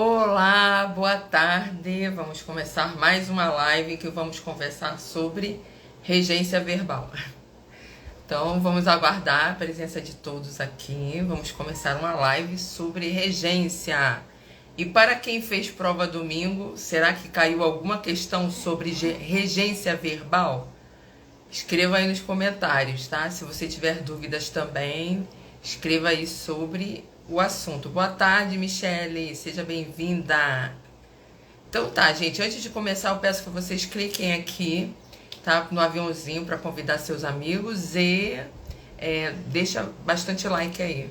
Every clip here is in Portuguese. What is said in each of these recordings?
Olá, boa tarde. Vamos começar mais uma live que vamos conversar sobre regência verbal. Então, vamos aguardar a presença de todos aqui. Vamos começar uma live sobre regência. E para quem fez prova domingo, será que caiu alguma questão sobre regência verbal? Escreva aí nos comentários, tá? Se você tiver dúvidas também, escreva aí sobre o assunto. Boa tarde, Michele, seja bem-vinda. Então tá, gente, antes de começar eu peço que vocês cliquem aqui, tá, no aviãozinho para convidar seus amigos e deixa bastante like aí.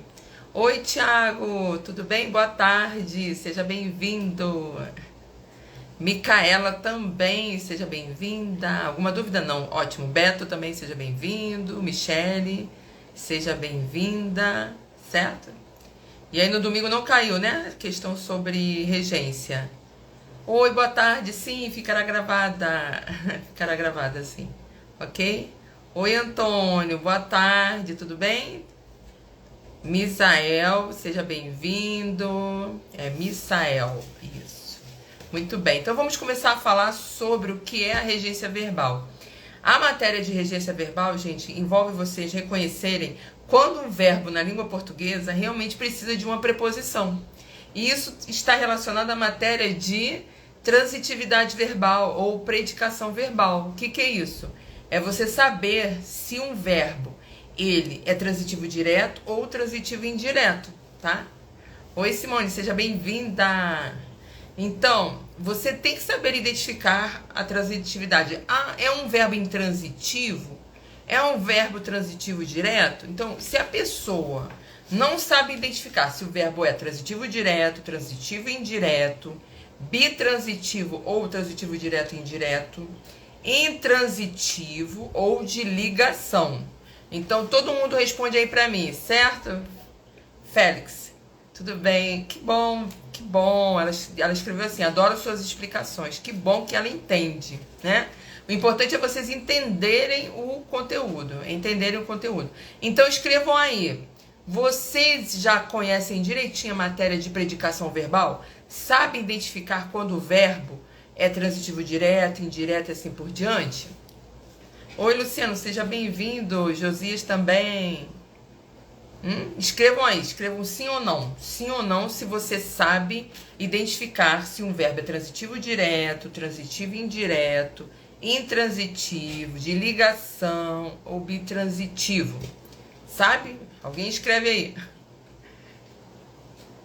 Oi, Thiago, tudo bem? Boa tarde, seja bem-vindo. Micaela também, seja bem-vinda. Alguma dúvida? Não, ótimo. Beto também, seja bem-vindo. Michele, seja bem-vinda, certo? E aí no domingo não caiu, né? Questão sobre regência. Oi, boa tarde. Sim, ficará gravada. Ficará gravada, sim. Ok? Oi, Antônio. Boa tarde, tudo bem? Misael, seja bem-vindo. É Misael, isso. Muito bem. Então vamos começar a falar sobre o que é a regência verbal. A matéria de regência verbal, gente, envolve vocês reconhecerem quando um verbo na língua portuguesa realmente precisa de uma preposição. E isso está relacionado à matéria de transitividade verbal ou predicação verbal. O que é isso? É você saber se um verbo ele é transitivo direto ou transitivo indireto, tá? Oi, Simone, seja bem-vinda. Então, você tem que saber identificar a transitividade. Ah, é um verbo intransitivo? É um verbo transitivo direto? Então, se a pessoa não sabe identificar se o verbo é transitivo direto, transitivo indireto, bitransitivo ou transitivo direto e indireto, intransitivo ou de ligação. Então, todo mundo responde aí pra mim, certo? Félix, tudo bem? Que bom, que bom. Ela escreveu assim, adoro suas explicações. Que bom que ela entende, né? O importante é vocês entenderem o conteúdo, Então, escrevam aí. Vocês já conhecem direitinho a matéria de predicação verbal? Sabem identificar quando o verbo é transitivo direto, indireto e assim por diante? Oi, Luciano, seja bem-vindo. Josias também. Escrevam aí, escrevam sim ou não. Sim ou não, se você sabe identificar se um verbo é transitivo direto, transitivo indireto, intransitivo, de ligação ou bitransitivo. Sabe? Alguém escreve aí.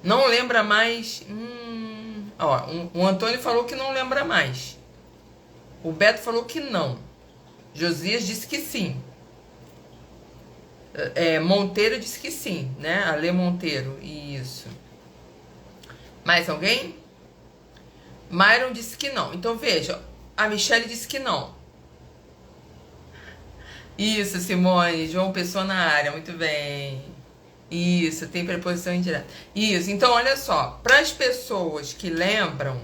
Não lembra mais? O Antônio falou que não lembra mais. O Beto falou que não. Josias disse que sim. Monteiro disse que sim, né? Ale Monteiro, isso. Mais alguém? Myron disse que não. Então veja, a Michele disse que não. Isso, Simone, João Pessoa na área, muito bem. Isso, tem preposição indireta. Isso, então olha só, para as pessoas que lembram,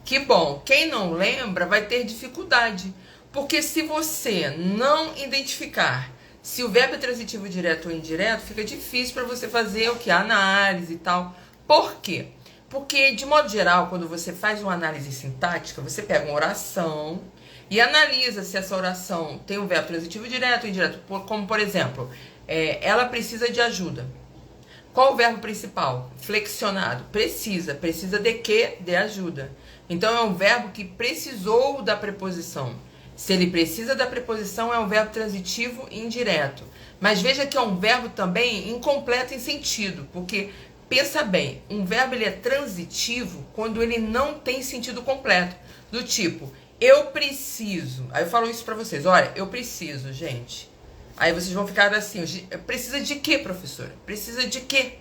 que bom, quem não lembra vai ter dificuldade. Porque se você não identificar se o verbo é transitivo direto ou indireto, fica difícil para você fazer o que? A análise e tal. Por quê? Porque, de modo geral, quando você faz uma análise sintática, você pega uma oração e analisa se essa oração tem um verbo transitivo direto ou indireto. Como, por exemplo, ela precisa de ajuda. Qual o verbo principal? Flexionado. Precisa. Precisa de quê? De ajuda. Então, é um verbo que precisou da preposição. Se ele precisa da preposição, é um verbo transitivo indireto. Mas veja que é um verbo também incompleto em sentido, porque, pensa bem, um verbo ele é transitivo quando ele não tem sentido completo. Do tipo, eu preciso. Aí eu falo isso pra vocês, olha, eu preciso, gente. Aí vocês vão ficar assim, precisa de quê, professora? Precisa de quê?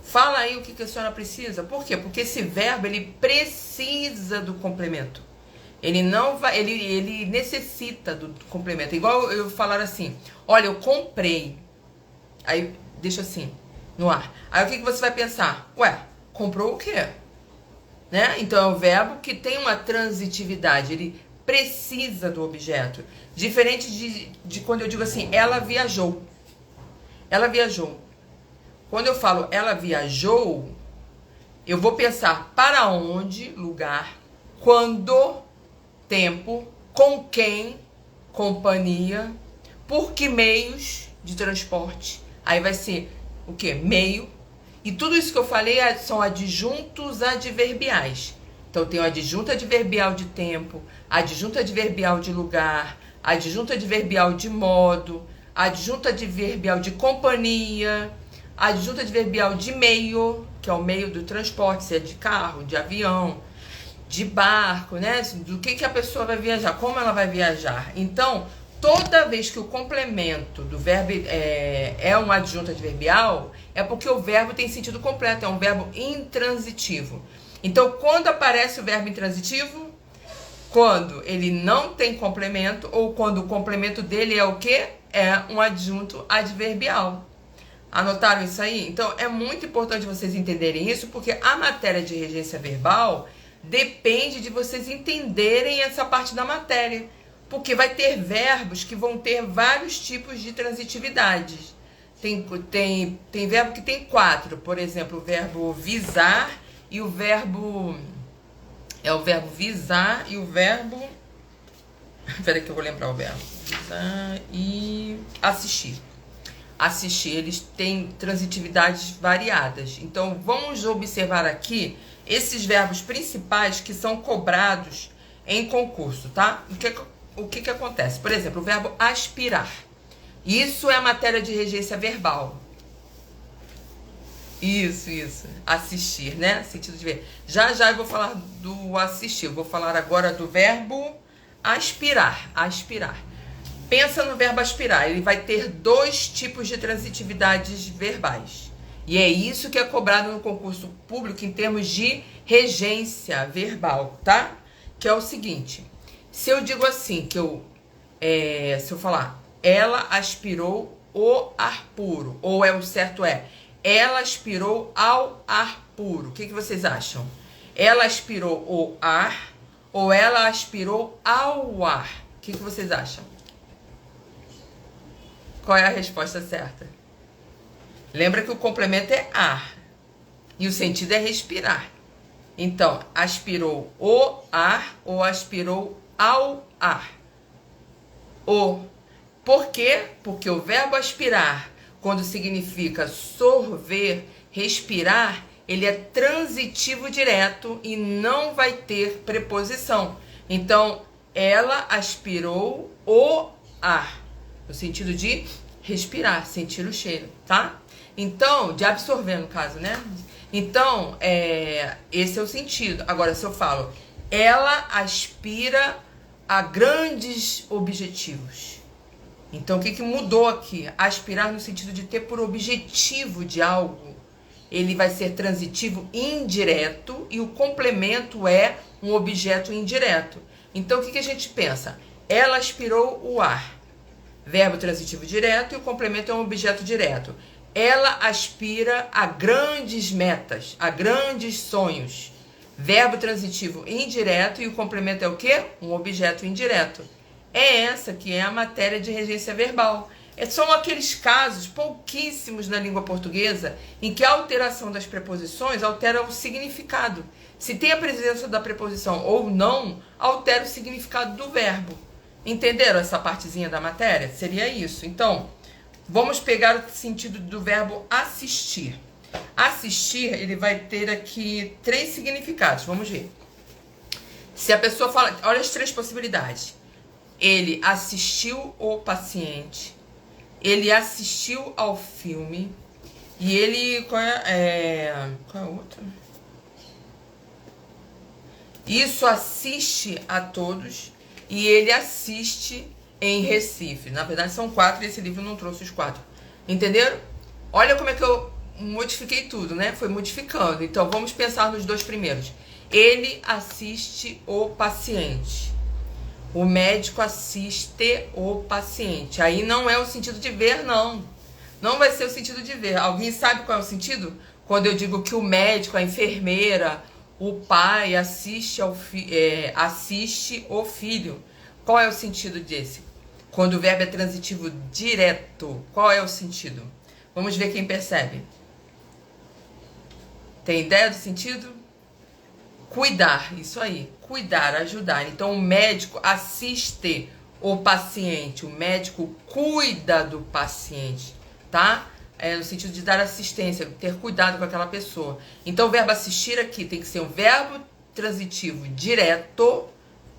Fala aí o que a senhora precisa. Por quê? Porque esse verbo, ele precisa do complemento. Ele não vai, ele necessita do complemento. Igual eu falar assim, olha, eu comprei. Aí deixa assim, no ar. Aí o que você vai pensar? Ué, comprou o quê? Né? Então é um verbo que tem uma transitividade, ele precisa do objeto. Diferente de quando eu digo assim, ela viajou. Ela viajou. Quando eu falo ela viajou, Eu vou pensar para onde, lugar, quando, tempo, com quem, companhia, por que meios de transporte. Aí vai ser o quê? Meio. E tudo isso que eu falei são adjuntos adverbiais. Então tem o adjunto adverbial de tempo, adjunto adverbial de lugar, adjunto adverbial de modo, adjunto adverbial de companhia, adjunto adverbial de meio, que é o meio do transporte, se é de carro, de avião, de barco, né? Do que a pessoa vai viajar, como ela vai viajar. Então, toda vez que o complemento do verbo é um adjunto adverbial, é porque o verbo tem sentido completo, é um verbo intransitivo. Então, quando aparece o verbo intransitivo? Quando ele não tem complemento ou quando o complemento dele é o quê? É um adjunto adverbial. Anotaram isso aí? Então, é muito importante vocês entenderem isso, porque a matéria de regência verbal depende de vocês entenderem essa parte da matéria. Porque vai ter verbos que vão ter vários tipos de transitividades. Tem verbo que tem 4, por exemplo, o verbo visar e o verbo... É o verbo visar e o verbo... Espera que eu vou lembrar o verbo. Visar e assistir. Assistir, eles têm transitividades variadas. Então, vamos observar aqui esses verbos principais que são cobrados em concurso, tá? O que acontece? Por exemplo, o verbo aspirar. Isso é a matéria de regência verbal. Isso. Assistir, né? Sentido de ver. Já eu vou falar do assistir. Eu vou falar agora do verbo aspirar. Aspirar. Pensa no verbo aspirar. Ele vai ter 2 tipos de transitividades verbais. E é isso que é cobrado no concurso público em termos de regência verbal, tá? Que é o seguinte. Se eu digo assim, se eu falar, ela aspirou o ar puro, ou o certo é, ela aspirou ao ar puro. O que vocês acham? Ela aspirou o ar ou ela aspirou ao ar? O que vocês acham? Qual é a resposta certa? Lembra que o complemento é ar e o sentido é respirar. Então, aspirou o ar ou aspirou ao ar? Por quê? Porque o verbo aspirar, quando significa sorver, respirar, ele é transitivo direto e não vai ter preposição. Então, ela aspirou o ar, no sentido de respirar, sentir o cheiro, tá? Então, de absorver no caso, né? Então, esse é o sentido. Agora, se eu falo, ela aspira a grandes objetivos. Então, o que mudou aqui? Aspirar no sentido de ter por objetivo de algo. Ele vai ser transitivo indireto e o complemento é um objeto indireto. Então, o que a gente pensa? Ela aspirou o ar. Verbo transitivo direto e o complemento é um objeto direto. Ela aspira a grandes metas, a grandes sonhos. Verbo transitivo indireto e o complemento é o quê? Um objeto indireto. É essa que é a matéria de regência verbal. São aqueles casos, pouquíssimos na língua portuguesa, em que a alteração das preposições altera o significado. Se tem a presença da preposição ou não, altera o significado do verbo. Entenderam essa partezinha da matéria? Seria isso. Então, vamos pegar o sentido do verbo assistir. Assistir, ele vai ter aqui 3 significados. Vamos ver. Se a pessoa fala... Olha as 3 possibilidades. Ele assistiu o paciente. Ele assistiu ao filme. E ele... Qual é a outra? Isso assiste a todos. E ele assiste em Recife. Na verdade, são 4 e esse livro não trouxe os 4. Entenderam? Olha como é que eu modifiquei tudo, né? Foi modificando. Então, vamos pensar nos 2 primeiros. Ele assiste o paciente. O médico assiste o paciente. Aí não é o sentido de ver, não. Não vai ser o sentido de ver. Alguém sabe qual é o sentido? Quando eu digo que o médico, a enfermeira, o pai assiste o filho. Qual é o sentido desse? Quando o verbo é transitivo direto, qual é o sentido? Vamos ver quem percebe. Tem ideia do sentido? Cuidar, isso aí. Cuidar, ajudar. Então, o médico assiste o paciente. O médico cuida do paciente, tá? No sentido de dar assistência, ter cuidado com aquela pessoa. Então, o verbo assistir aqui tem que ser um verbo transitivo direto.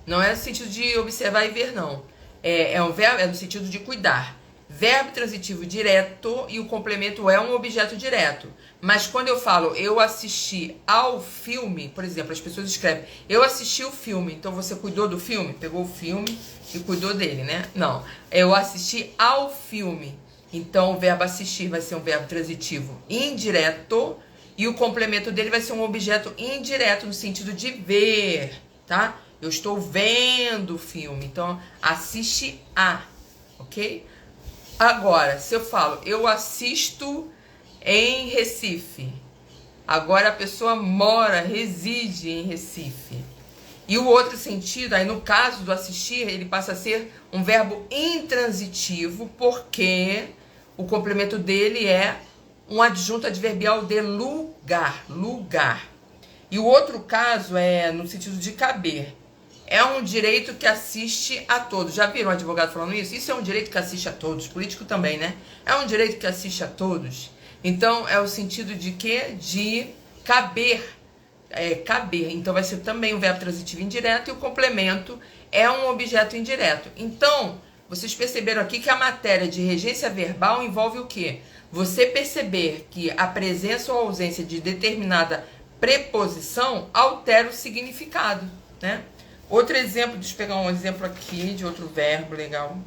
Não é no sentido de observar e ver, não. É um verbo, é no sentido de cuidar. Verbo transitivo direto e o complemento é um objeto direto. Mas quando eu falo eu assisti ao filme, por exemplo, as pessoas escrevem eu assisti o filme, então você cuidou do filme? Pegou o filme e cuidou dele, né? Não, eu assisti ao filme. Então o verbo assistir vai ser um verbo transitivo indireto e o complemento dele vai ser um objeto indireto no sentido de ver, tá? Eu estou vendo o filme, então assiste a, ok? Agora, se eu falo, eu assisto em Recife. Agora a pessoa mora, reside em Recife. E o outro sentido, aí no caso do assistir, ele passa a ser um verbo intransitivo, porque o complemento dele é um adjunto adverbial de lugar, lugar. E o outro caso é no sentido de caber. É um direito que assiste a todos. Já viram um advogado falando isso? Isso é um direito que assiste a todos. Político também, né? É um direito que assiste a todos. Então, é o sentido de quê? De caber. Caber. Então, vai ser também um verbo transitivo indireto e o complemento é um objeto indireto. Então, vocês perceberam aqui que a matéria de regência verbal envolve o quê? Você perceber que a presença ou ausência de determinada preposição altera o significado, né? Outro exemplo, deixa eu pegar um exemplo aqui de outro verbo legal.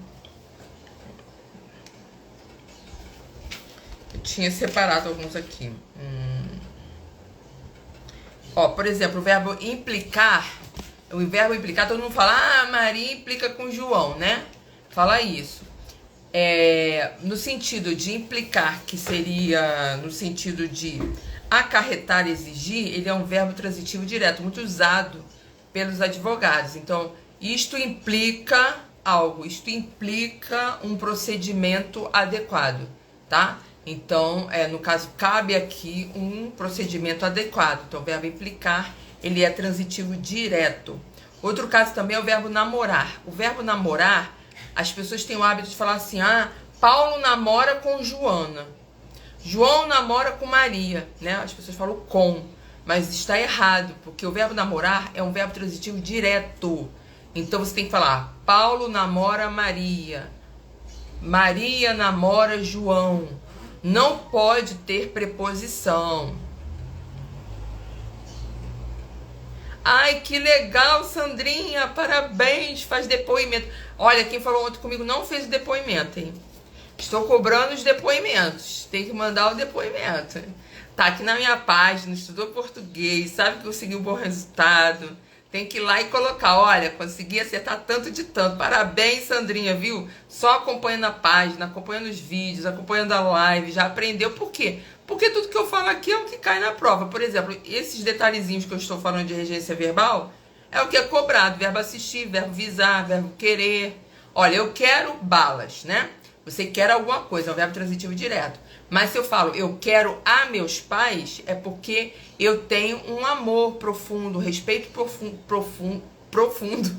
Eu tinha separado alguns aqui. Ó, por exemplo, o verbo implicar. O verbo implicar, todo mundo fala, Maria implica com João, né? Fala isso. No sentido de implicar, que seria no sentido de acarretar, exigir, ele é um verbo transitivo direto, muito usado pelos advogados. Então, isto implica algo, isto implica um procedimento adequado, tá? Então, no caso, cabe aqui um procedimento adequado. Então, o verbo implicar, ele é transitivo direto. Outro caso também é o verbo namorar. O verbo namorar, as pessoas têm o hábito de falar assim, Paulo namora com Joana, João namora com Maria, né? As pessoas falam com, mas está errado, porque o verbo namorar é um verbo transitivo direto. Então você tem que falar, Paulo namora Maria, Maria namora João. Não pode ter preposição. Ai, que legal, Sandrinha, parabéns, faz depoimento. Olha, quem falou ontem comigo não fez o depoimento, hein? Estou cobrando os depoimentos, tem que mandar o depoimento. Tá aqui na minha página, estudou português, sabe que conseguiu um bom resultado. Tem que ir lá e colocar, olha, consegui acertar tanto de tanto. Parabéns, Sandrinha, viu? Só acompanhando a página, acompanhando os vídeos, acompanhando a live, já aprendeu. Por quê? Porque tudo que eu falo aqui é o que cai na prova. Por exemplo, esses detalhezinhos que eu estou falando de regência verbal é o que é cobrado. Verbo assistir, verbo visar, verbo querer. Olha, eu quero balas, né? Você quer alguma coisa, é um verbo transitivo direto. Mas se eu falo eu quero a meus pais, é porque eu tenho um amor profundo, respeito profundo,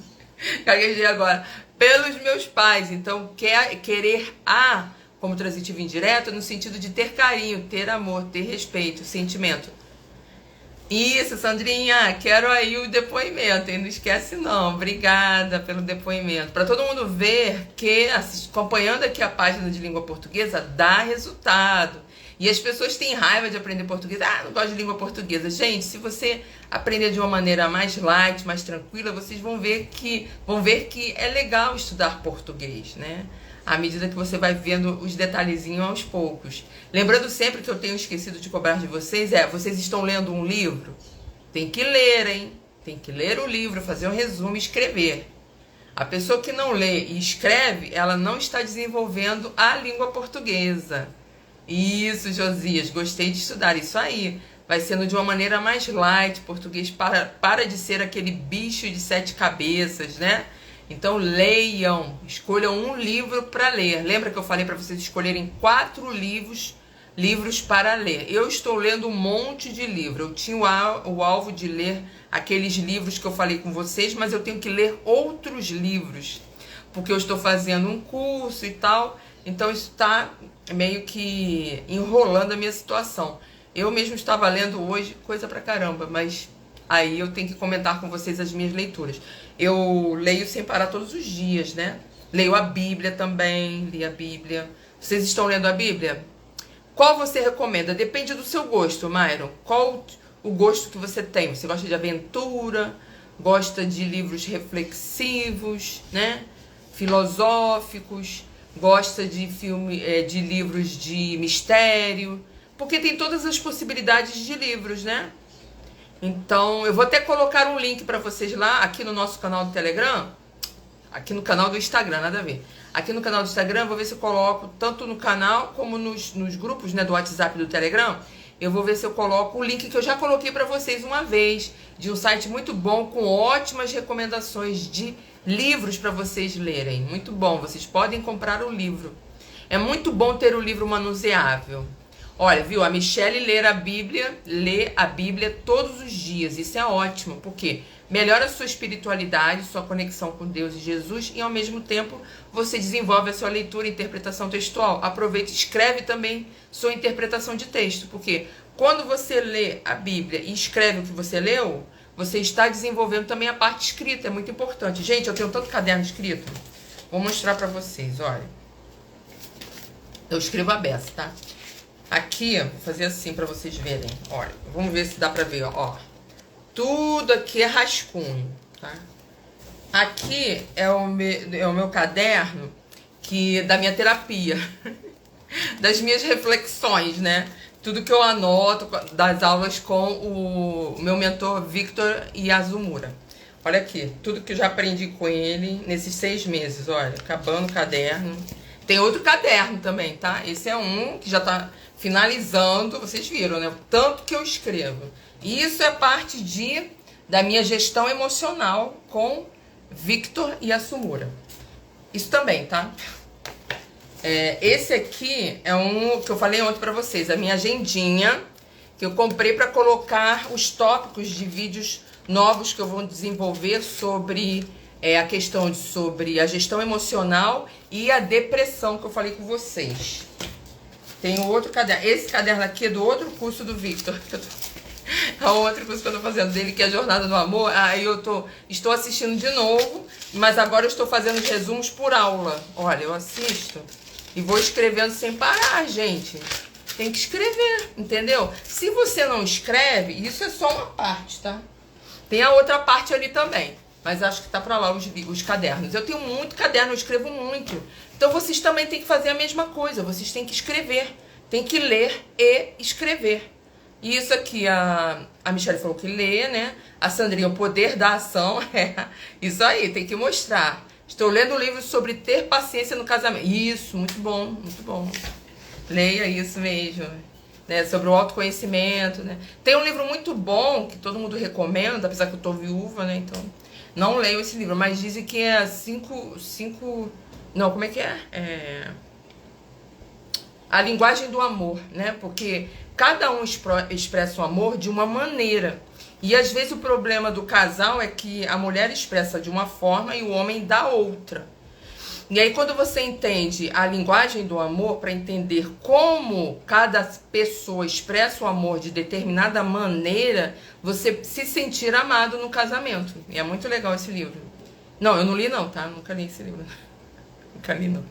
gaguejei agora, pelos meus pais. Então, querer a como transitivo indireto no sentido de ter carinho, ter amor, ter respeito, sentimento. Isso, Sandrinha, quero aí o depoimento, hein? Não esquece não, obrigada pelo depoimento. Para todo mundo ver que, acompanhando aqui a página de língua portuguesa, dá resultado. E as pessoas têm raiva de aprender português. Não gosto de língua portuguesa. Gente, se você aprender de uma maneira mais light, mais tranquila, vocês vão ver que é legal estudar português, né? À medida que você vai vendo os detalhezinhos aos poucos. Lembrando sempre que eu tenho esquecido de cobrar de vocês, vocês estão lendo um livro? Tem que ler, hein? Tem que ler o livro, fazer um resumo e escrever. A pessoa que não lê e escreve, ela não está desenvolvendo a língua portuguesa. Isso, Josias, gostei de estudar, isso aí. Vai sendo de uma maneira mais light, português para de ser aquele bicho de 7 cabeças, né? Então leiam, escolham um livro para ler. Lembra que eu falei para vocês escolherem 4 livros livros para ler. Eu estou lendo um monte de livro. Eu tinha o alvo de ler aqueles livros que eu falei com vocês, mas eu tenho que ler outros livros, porque eu estou fazendo um curso e tal, então isso está meio que enrolando a minha situação. Eu mesmo estava lendo hoje, coisa pra caramba, mas aí eu tenho que comentar com vocês as minhas leituras. Eu leio sem parar todos os dias, né? Leio a Bíblia também, li a Bíblia. Vocês estão lendo a Bíblia? Qual você recomenda? Depende do seu gosto, Myron. Qual o gosto que você tem? Você gosta de aventura? Gosta de livros reflexivos, né? Filosóficos? Gosta de de livros de mistério? Porque tem todas as possibilidades de livros, né? Então, eu vou até colocar um link para vocês lá, aqui no nosso canal do Telegram. Aqui no canal do Instagram, nada a ver. Aqui no canal do Instagram, vou ver se eu coloco, tanto no canal como nos grupos, né, do WhatsApp e do Telegram. Eu vou ver se eu coloco o link que eu já coloquei para vocês uma vez, de um site muito bom, com ótimas recomendações de livros para vocês lerem. Muito bom, vocês podem comprar o livro. É muito bom ter o livro manuseável. Olha, viu, a Michelle lê a Bíblia todos os dias. Isso é ótimo, porque melhora a sua espiritualidade, sua conexão com Deus e Jesus, e ao mesmo tempo você desenvolve a sua leitura e interpretação textual. Aproveita e escreve também sua interpretação de texto, porque quando você lê a Bíblia e escreve o que você leu, você está desenvolvendo também a parte escrita, é muito importante. Gente, eu tenho tanto caderno escrito, vou mostrar pra vocês, olha. Eu escrevo a beça, tá? Aqui, vou fazer assim pra vocês verem, olha, vamos ver se dá pra ver, ó. Tudo aqui é rascunho, tá? Aqui é o meu caderno da minha terapia, das minhas reflexões, né? Tudo que eu anoto das aulas com o meu mentor Victor Yazumura. Olha aqui, tudo que eu já aprendi com ele nesses 6 meses, olha, acabando o caderno. Tem outro caderno também, tá? Esse é um que já tá finalizando, vocês viram, né? O tanto que eu escrevo. E isso é parte da minha gestão emocional com Victor Yazumura. Isso também, tá? Esse aqui é um que eu falei ontem pra vocês, a minha agendinha, que eu comprei pra colocar os tópicos de vídeos novos que eu vou desenvolver sobre a questão sobre a gestão emocional e a depressão que eu falei com vocês. Tem outro caderno. Esse caderno aqui é do outro curso do Victor. É o outro curso que eu tô fazendo dele, que é a Jornada do Amor. Aí eu estou assistindo de novo, mas agora eu estou fazendo os resumos por aula. Olha, eu assisto e vou escrevendo sem parar, gente. Tem que escrever, entendeu? Se você não escreve, isso é só uma parte, tá? Tem a outra parte ali também, mas acho que tá pra lá os cadernos. Eu tenho muito caderno, eu escrevo muito. Então vocês também têm que fazer a mesma coisa. Vocês têm que escrever, tem que ler e escrever. E isso aqui a Michelle falou que lê, né? A Sandrinha, o poder da ação. Isso aí, tem que mostrar. Estou lendo um livro sobre ter paciência no casamento. Isso, muito bom, muito bom. Leia isso mesmo. Né? Sobre o autoconhecimento, né? Tem um livro muito bom que todo mundo recomenda, apesar que eu tô viúva, né? Então, não leio esse livro, mas dizem que é não, como é que é? A linguagem do amor, né? Porque cada um expressa o amor de uma maneira. E às vezes o problema do casal é que a mulher expressa de uma forma e o homem da outra. E aí quando você entende a linguagem do amor, para entender como cada pessoa expressa o amor de determinada maneira, você se sentir amado no casamento. E é muito legal esse livro. Não, eu não li não, tá? Nunca li esse livro. Nunca li não.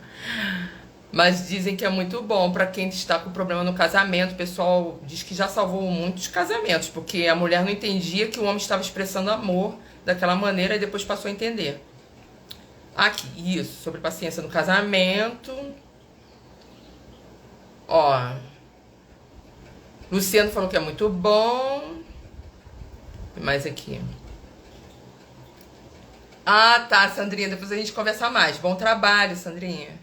Mas dizem que é muito bom para quem está com problema no casamento. O pessoal diz que já salvou muitos casamentos, porque a mulher não entendia que o homem estava expressando amor daquela maneira e depois passou a entender. Aqui, isso, sobre paciência no casamento. Ó, Luciano falou que é muito bom. Mais aqui. Ah, tá, Sandrinha, depois a gente conversa mais. Bom trabalho, Sandrinha.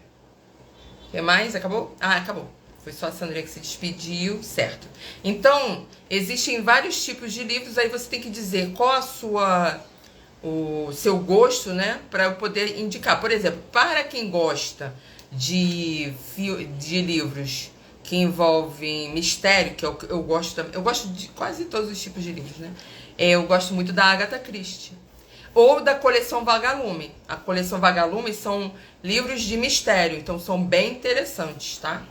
Tem mais? Acabou? Ah, acabou. Foi só a Sandrinha que se despediu, certo. Então, existem vários tipos de livros, aí você tem que dizer qual o seu gosto, né? Para eu poder indicar. Por exemplo, para quem gosta de livros que envolvem mistério, que eu gosto também. Eu gosto de quase todos os tipos de livros, né? Eu gosto muito da Agatha Christie. Ou da coleção Vagalume. A coleção Vagalume são livros de mistério, então são bem interessantes, tá?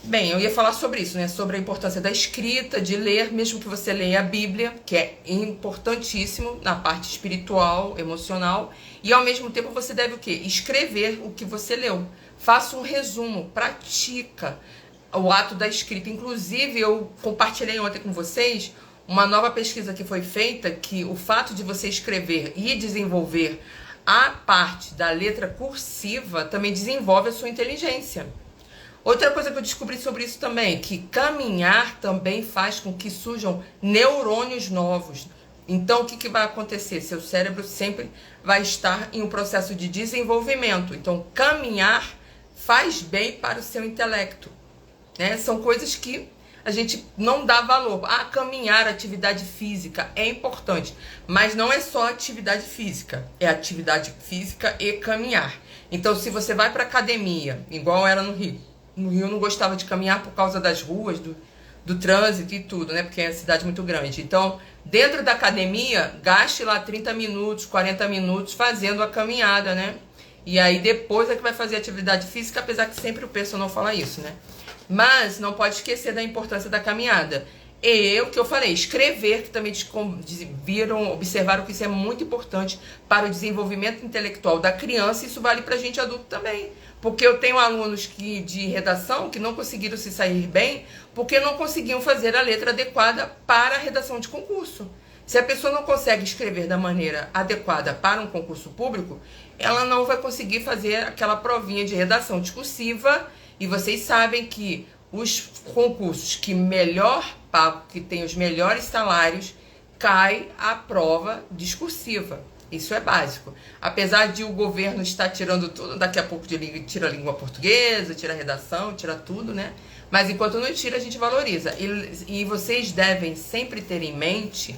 Bem, eu ia falar sobre isso, né? Sobre a importância da escrita, de ler, mesmo que você leia a Bíblia, que é importantíssimo na parte espiritual, emocional, e ao mesmo tempo você deve o quê? Escrever o que você leu. Faça um resumo, pratica o ato da escrita. Inclusive, eu compartilhei ontem com vocês uma nova pesquisa que foi feita, que o fato de você escrever e desenvolver a parte da letra cursiva também desenvolve a sua inteligência. Outra coisa que eu descobri sobre isso também, que caminhar também faz com que surjam neurônios novos. Então, o que vai acontecer? Seu cérebro sempre vai estar em um processo de desenvolvimento. Então, caminhar faz bem para o seu intelecto, né? São coisas que a gente não dá valor. Caminhar, atividade física é importante, mas não é só atividade física, é atividade física e caminhar. Então, se você vai para academia, igual era no Rio eu não gostava de caminhar por causa das ruas, do trânsito e tudo, né? Porque é uma cidade muito grande. Então, dentro da academia, gaste lá 30 minutos, 40 minutos fazendo a caminhada, né? E aí depois é que vai fazer atividade física, apesar que sempre o pessoal não fala isso, né? Mas não pode esquecer da importância da caminhada. E o que eu falei, escrever, que também observaram que isso é muito importante para o desenvolvimento intelectual da criança, isso vale pra gente adulto também. Porque eu tenho alunos de redação que não conseguiram se sair bem porque não conseguiam fazer a letra adequada para a redação de concurso. Se a pessoa não consegue escrever da maneira adequada para um concurso público, ela não vai conseguir fazer aquela provinha de redação discursiva. E vocês sabem que os concursos que melhor pagam, que têm os melhores salários, cai a prova discursiva. Isso é básico. Apesar de o governo estar tirando tudo, daqui a pouco tira a língua portuguesa, tira a redação, tira tudo, né? Mas enquanto não tira, a gente valoriza. E vocês devem sempre ter em mente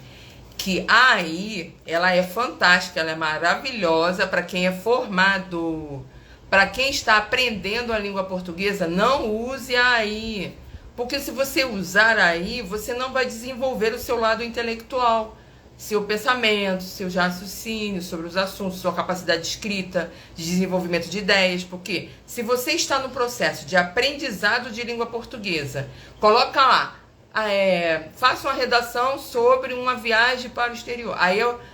que a AI, ela é fantástica, ela é maravilhosa para quem é formado. Para quem está aprendendo a língua portuguesa, não use a AI. Porque se você usar a AI, você não vai desenvolver o seu lado intelectual, seu pensamento, seu raciocínio sobre os assuntos, sua capacidade de escrita, de desenvolvimento de ideias. Porque se você está no processo de aprendizado de língua portuguesa, coloca lá, faça uma redação sobre uma viagem para o exterior.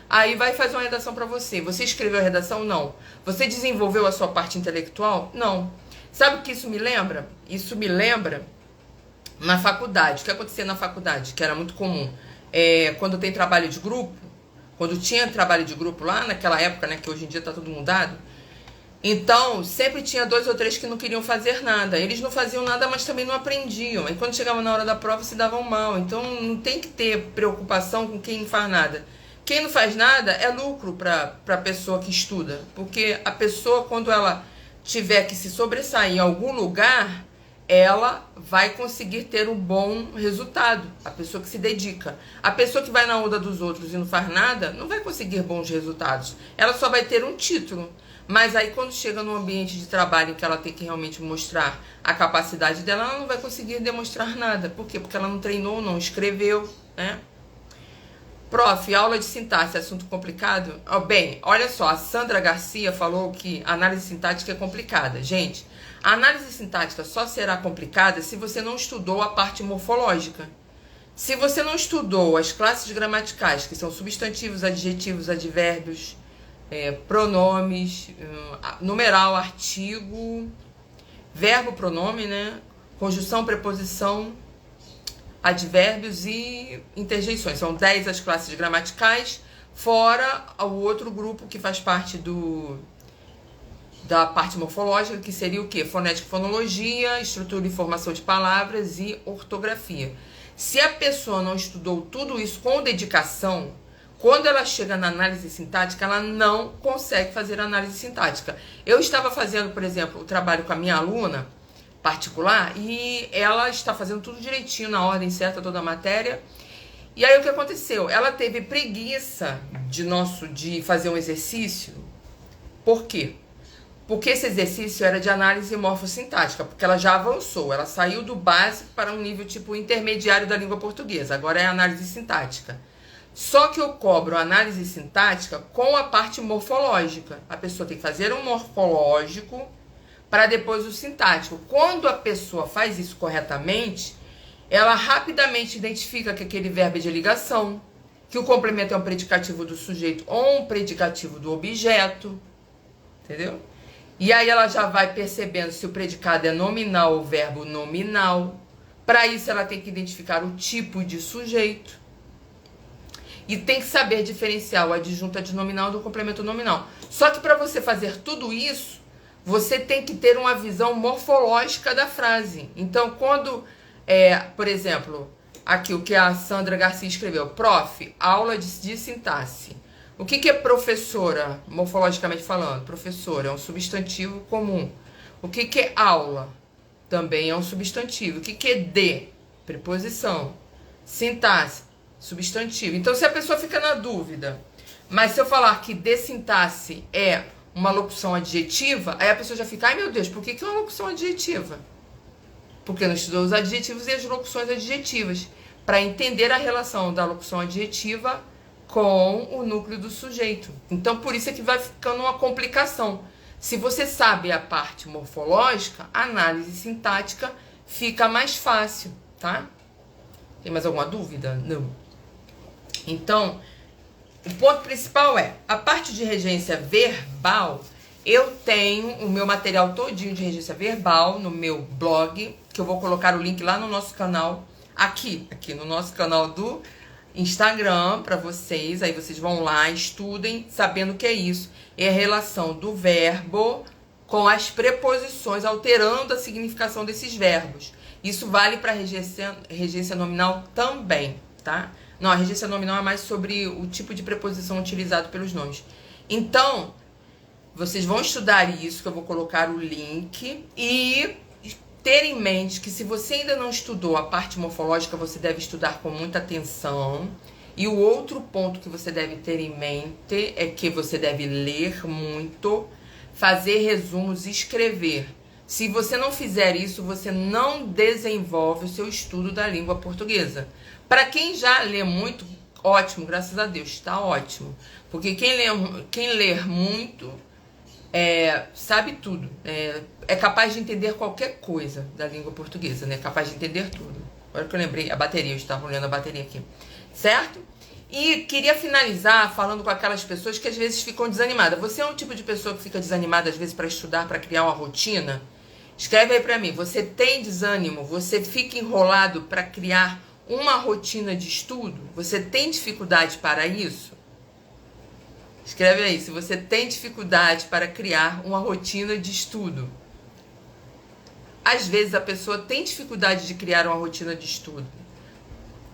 Aí vai fazer uma redação para você. Você escreveu a redação? Não. Você desenvolveu a sua parte intelectual? Não. Sabe o que isso me lembra? Isso me lembra na faculdade. O que acontecia na faculdade, que era muito comum. Quando tem trabalho de grupo, quando tinha trabalho de grupo lá naquela época, né, que hoje em dia está tudo mudado, então sempre tinha 2 ou 3 que não queriam fazer nada. Eles não faziam nada, mas também não aprendiam. E quando chegava na hora da prova, se davam mal. Então não tem que ter preocupação com quem não faz nada. Quem não faz nada é lucro para a pessoa que estuda. Porque a pessoa, quando ela tiver que se sobressair em algum lugar, ela vai conseguir ter um bom resultado. A pessoa que se dedica. A pessoa que vai na onda dos outros e não faz nada, não vai conseguir bons resultados. Ela só vai ter um título. Mas aí quando chega no ambiente de trabalho em que ela tem que realmente mostrar a capacidade dela, ela não vai conseguir demonstrar nada. Por quê? Porque ela não treinou, não escreveu, né? Prof, aula de sintaxe, assunto complicado? Bem, olha só, a Sandra Garcia falou que a análise sintática é complicada. Gente, a análise sintática só será complicada se você não estudou a parte morfológica. Se você não estudou as classes gramaticais, que são substantivos, adjetivos, advérbios, pronomes, numeral, artigo, verbo, pronome, né? Conjunção, preposição, advérbios e interjeições. São 10 as classes gramaticais, fora o outro grupo que faz parte da parte morfológica, que seria o quê? Fonética e fonologia, estrutura e formação de palavras e ortografia. Se a pessoa não estudou tudo isso com dedicação, quando ela chega na análise sintática, ela não consegue fazer análise sintática. Eu estava fazendo, por exemplo, o trabalho com a minha aluna particular e ela está fazendo tudo direitinho, na ordem certa, toda a matéria. E aí o que aconteceu? Ela teve preguiça de fazer um exercício. Por quê? Porque esse exercício era de análise morfossintática, porque ela já avançou, ela saiu do básico para um nível tipo intermediário da língua portuguesa, agora é análise sintática. Só que eu cobro a análise sintática com a parte morfológica. A pessoa tem que fazer um morfológico para depois o sintático. Quando a pessoa faz isso corretamente, ela rapidamente identifica que aquele verbo é de ligação, que o complemento é um predicativo do sujeito ou um predicativo do objeto, entendeu? E aí ela já vai percebendo se o predicado é nominal ou verbo nominal. Para isso ela tem que identificar o tipo de sujeito. E tem que saber diferenciar o adjunto adnominal do complemento nominal. Só que para você fazer tudo isso, você tem que ter uma visão morfológica da frase. Então, quando, por exemplo, aqui o que a Sandra Garcia escreveu, prof, aula de sintaxe. O que é professora, morfologicamente falando? Professora é um substantivo comum. O que é aula? Também é um substantivo. O que é de? Preposição. Sintaxe, substantivo. Então, se a pessoa fica na dúvida, mas se eu falar que de sintaxe é uma locução adjetiva, aí a pessoa já fica, ai meu Deus, por que é uma locução adjetiva? Porque não estudou os adjetivos e as locuções adjetivas, para entender a relação da locução adjetiva com o núcleo do sujeito. Então, por isso é que vai ficando uma complicação. Se você sabe a parte morfológica, a análise sintática fica mais fácil, tá? Tem mais alguma dúvida? Não. Então, o ponto principal é, a parte de regência verbal, eu tenho o meu material todinho de regência verbal no meu blog, que eu vou colocar o link lá no nosso canal, aqui no nosso canal do Instagram para vocês. Aí vocês vão lá, estudem, sabendo o que é isso. É a relação do verbo com as preposições, alterando a significação desses verbos. Isso vale para regência nominal também, tá? Não, a regência nominal é mais sobre o tipo de preposição utilizado pelos nomes. Então, vocês vão estudar isso, que eu vou colocar o link, e ter em mente que se você ainda não estudou a parte morfológica, você deve estudar com muita atenção. E o outro ponto que você deve ter em mente é que você deve ler muito, fazer resumos e escrever. Se você não fizer isso, você não desenvolve o seu estudo da língua portuguesa. Para quem já lê muito, ótimo, graças a Deus, está ótimo. Porque quem lê muito sabe tudo. É capaz de entender qualquer coisa da língua portuguesa, né? É capaz de entender tudo. Agora que eu lembrei, a bateria, eu estava olhando a bateria aqui. Certo? E queria finalizar falando com aquelas pessoas que às vezes ficam desanimadas. Você é um tipo de pessoa que fica desanimada às vezes para estudar, para criar uma rotina? Escreve aí para mim. Você tem desânimo? Você fica enrolado para criar uma rotina de estudo? Você tem dificuldade para isso? Escreve aí, se você tem dificuldade para criar uma rotina de estudo. Às vezes a pessoa tem dificuldade de criar uma rotina de estudo.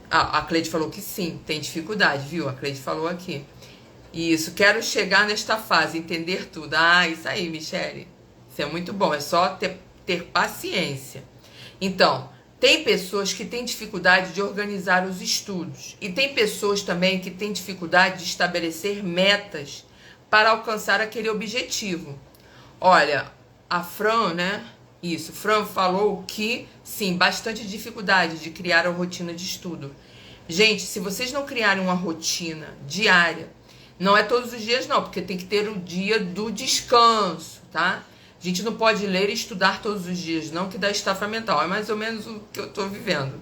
Ah, a Cleide falou que sim, tem dificuldade, viu? A Cleide falou aqui. Isso, quero chegar nesta fase, entender tudo. Ah, isso aí, Michele. Isso é muito bom, é só ter paciência. Então, tem pessoas que têm dificuldade de organizar os estudos. E tem pessoas também que têm dificuldade de estabelecer metas para alcançar aquele objetivo. Olha, a Fran, né? Isso, Fran falou que, sim, bastante dificuldade de criar a rotina de estudo. Gente, se vocês não criarem uma rotina diária, não é todos os dias não, porque tem que ter o dia do descanso, tá? A gente não pode ler e estudar todos os dias, não, que dá estafa mental. É mais ou menos o que eu tô vivendo.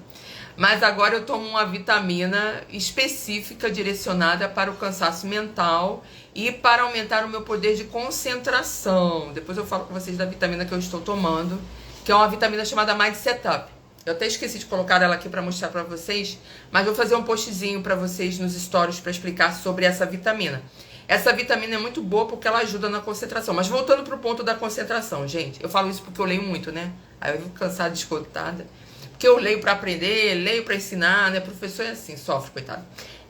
Mas agora eu tomo uma vitamina específica direcionada para o cansaço mental e para aumentar o meu poder de concentração. Depois eu falo com vocês da vitamina que eu estou tomando, que é uma vitamina chamada Mind Setup. Eu até esqueci de colocar ela aqui para mostrar para vocês, mas vou fazer um postzinho para vocês nos stories para explicar sobre essa vitamina. Essa vitamina é muito boa porque ela ajuda na concentração. Mas voltando pro ponto da concentração, gente, eu falo isso porque eu leio muito, né? Aí eu fico cansada, esgotada. Porque eu leio para aprender, leio para ensinar, né? Professor é assim, sofre, coitado,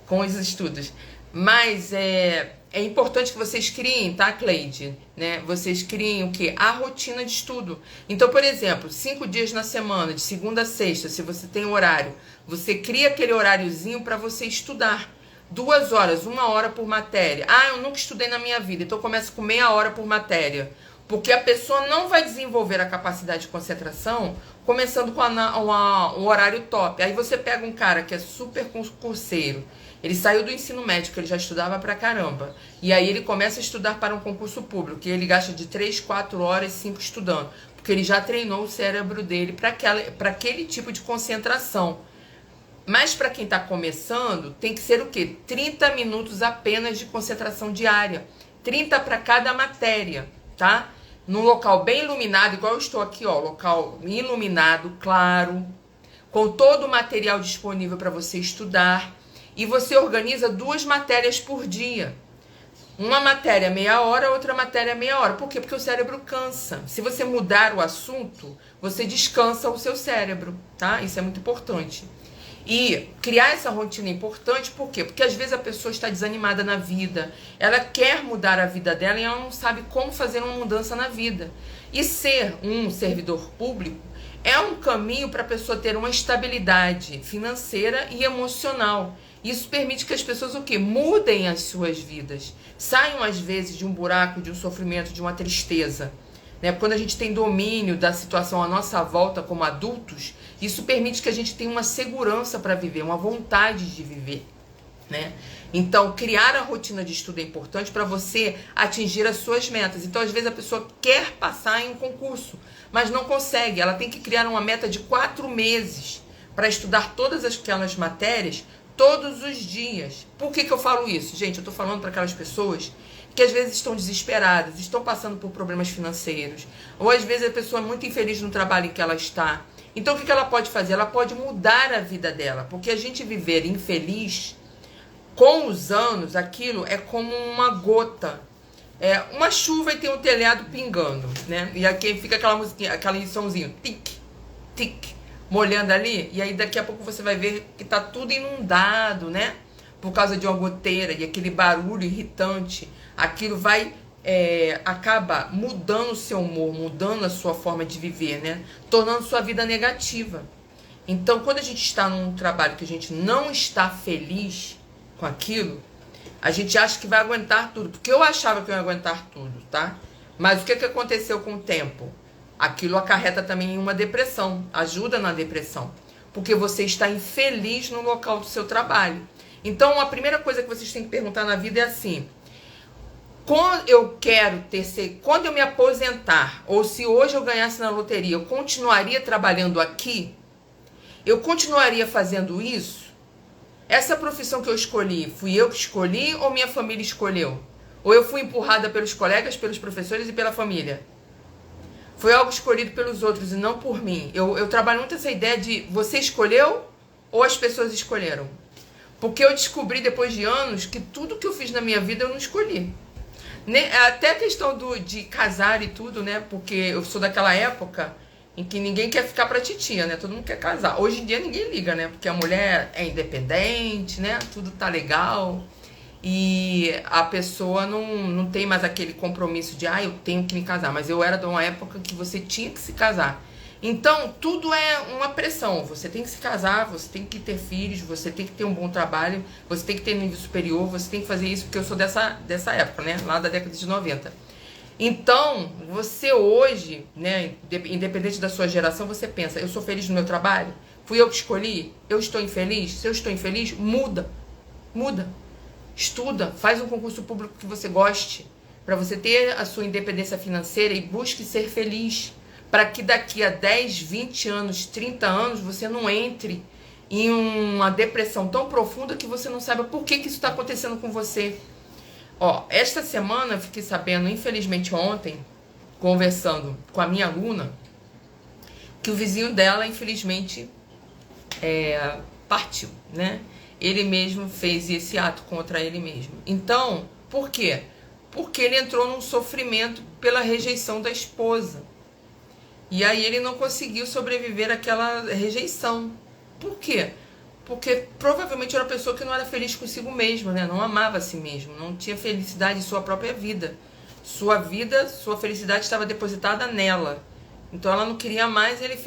com os estudos. Mas é importante que vocês criem, tá, Cleide? Né? Vocês criem o quê? A rotina de estudo. Então, por exemplo, 5 dias na semana, de segunda a sexta, se você tem horário, você cria aquele horáriozinho para você estudar. 2 horas, 1 hora por matéria. Ah, eu nunca estudei na minha vida, então eu começo com meia hora por matéria. Porque a pessoa não vai desenvolver a capacidade de concentração começando com um horário top. Aí você pega um cara que é super concurseiro, ele saiu do ensino médio, ele já estudava pra caramba, e aí ele começa a estudar para um concurso público, e ele gasta de 3, 4 horas, 5 estudando, porque ele já treinou o cérebro dele para aquele tipo de concentração. Mas para quem está começando, tem que ser o quê? 30 minutos apenas de concentração diária. 30 para cada matéria, tá? Num local bem iluminado, igual eu estou aqui, ó, local iluminado, claro, com todo o material disponível para você estudar. E você organiza 2 matérias por dia. Uma matéria meia hora, outra matéria meia hora. Por quê? Porque o cérebro cansa. Se você mudar o assunto, você descansa o seu cérebro, tá? Isso é muito importante. E criar essa rotina é importante, por quê? Porque às vezes a pessoa está desanimada na vida, ela quer mudar a vida dela e ela não sabe como fazer uma mudança na vida. E ser um servidor público é um caminho para a pessoa ter uma estabilidade financeira e emocional. Isso permite que as pessoas o quê? Mudem as suas vidas. Saiam às vezes de um buraco, de um sofrimento, de uma tristeza. Né? Quando a gente tem domínio da situação à nossa volta como adultos, isso permite que a gente tenha uma segurança para viver, uma vontade de viver, né? Então, criar a rotina de estudo é importante para você atingir as suas metas. Então, às vezes a pessoa quer passar em um concurso, mas não consegue. Ela tem que criar uma meta de 4 meses para estudar todas aquelas matérias todos os dias. Por que eu falo isso? Gente, eu estou falando para aquelas pessoas que às vezes estão desesperadas, estão passando por problemas financeiros, ou às vezes a pessoa é muito infeliz no trabalho em que ela está. Então o que ela pode fazer? Ela pode mudar a vida dela, porque a gente viver infeliz, com os anos, aquilo é como uma gota, uma chuva e tem um telhado pingando, né? E aqui fica aquela musiquinha, aquele somzinho, tic, tic, molhando ali, e aí daqui a pouco você vai ver que tá tudo inundado, né? Por causa de uma goteira e aquele barulho irritante, aquilo vai... acaba mudando o seu humor, mudando a sua forma de viver, né? Tornando sua vida negativa. Então, quando a gente está num trabalho que a gente não está feliz com aquilo, a gente acha que vai aguentar tudo. Porque eu achava que eu ia aguentar tudo, tá? Mas o que aconteceu com o tempo? Aquilo acarreta também em uma depressão, ajuda na depressão. Porque você está infeliz no local do seu trabalho. Então, a primeira coisa que vocês têm que perguntar na vida é assim: quando eu me aposentar, ou se hoje eu ganhasse na loteria, eu continuaria trabalhando aqui? Eu continuaria fazendo isso? Essa profissão que eu escolhi, fui eu que escolhi ou minha família escolheu? Ou eu fui empurrada pelos colegas, pelos professores e pela família? Foi algo escolhido pelos outros e não por mim. Eu trabalho muito essa ideia de você escolheu ou as pessoas escolheram? Porque eu descobri depois de anos que tudo que eu fiz na minha vida eu não escolhi. Até a questão de casar e tudo, né? Porque eu sou daquela época em que ninguém quer ficar pra titia, né? Todo mundo quer casar. Hoje em dia ninguém liga, né? Porque a mulher é independente, né? Tudo tá legal. E a pessoa não tem mais aquele compromisso de eu tenho que me casar. Mas eu era de uma época que você tinha que se casar. Então, tudo é uma pressão. Você tem que se casar, você tem que ter filhos, você tem que ter um bom trabalho, você tem que ter nível superior, você tem que fazer isso, porque eu sou dessa época, né? Lá da década de 90. Então, você hoje, né, independente da sua geração, você pensa, eu sou feliz no meu trabalho? Fui eu que escolhi? Eu estou infeliz? Se eu estou infeliz, muda. Muda. Estuda, faz um concurso público que você goste, para você ter a sua independência financeira e busque ser feliz. Para que daqui a 10, 20 anos, 30 anos, você não entre em uma depressão tão profunda que você não saiba por que isso está acontecendo com você. Ó, esta semana eu fiquei sabendo, infelizmente ontem, conversando com a minha aluna, que o vizinho dela, infelizmente, partiu, né? Ele mesmo fez esse ato contra ele mesmo. Então, por quê? Porque ele entrou num sofrimento pela rejeição da esposa. E aí ele não conseguiu sobreviver àquela rejeição. Por quê? Porque provavelmente era uma pessoa que não era feliz consigo mesma, né? Não amava a si mesmo, não tinha felicidade em sua própria vida. Sua felicidade estava depositada nela. Então ela não queria mais e ele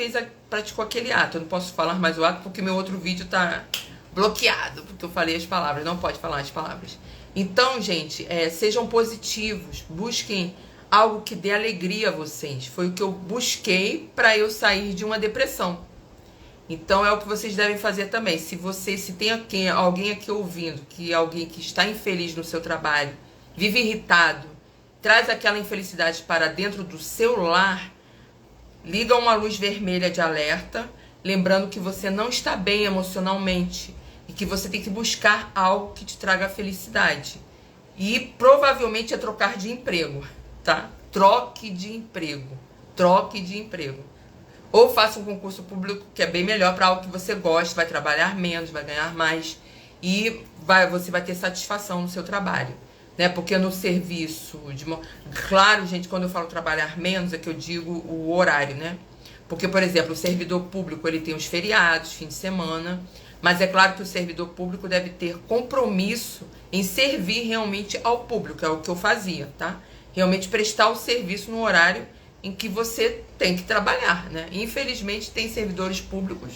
praticou aquele ato. Eu não posso falar mais o ato porque meu outro vídeo está bloqueado, porque eu falei as palavras, não pode falar as palavras. Então, gente, sejam positivos, busquem algo que dê alegria a vocês. Foi o que eu busquei para eu sair de uma depressão. Então é o que vocês devem fazer também. Se tem alguém aqui ouvindo, que é alguém que está infeliz no seu trabalho, vive irritado, traz aquela infelicidade para dentro do seu lar, liga uma luz vermelha de alerta, lembrando que você não está bem emocionalmente e que você tem que buscar algo que te traga felicidade. E provavelmente é trocar de emprego, tá? Troque de emprego. Troque de emprego. Ou faça um concurso público, que é bem melhor, para algo que você gosta, vai trabalhar menos, vai ganhar mais e você vai ter satisfação no seu trabalho, né? Porque no serviço, claro, gente, quando eu falo trabalhar menos, é que eu digo o horário, né? Porque, por exemplo, o servidor público, ele tem os feriados, fim de semana, mas é claro que o servidor público deve ter compromisso em servir realmente ao público, é o que eu fazia, tá? Realmente prestar o serviço no horário em que você tem que trabalhar, né? Infelizmente, tem servidores públicos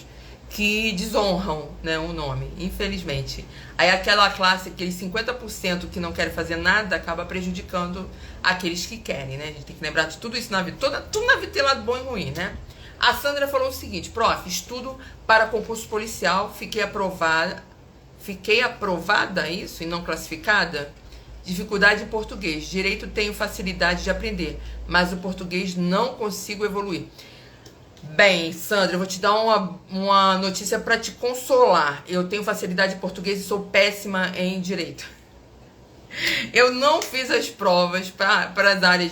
que desonram, né, o nome, infelizmente. Aí aquela classe, aqueles 50% que não querem fazer nada, acaba prejudicando aqueles que querem, né? A gente tem que lembrar de tudo isso na vida. Tudo na vida tem lado bom e ruim, né? A Sandra falou o seguinte: prof, estudo para concurso policial, fiquei aprovada, isso, e não classificada? Dificuldade em português. Direito tenho facilidade de aprender, mas o português não consigo evoluir. Bem, Sandra, eu vou te dar uma notícia para te consolar. Eu tenho facilidade em português e sou péssima em direito. Eu não fiz as provas para as áreas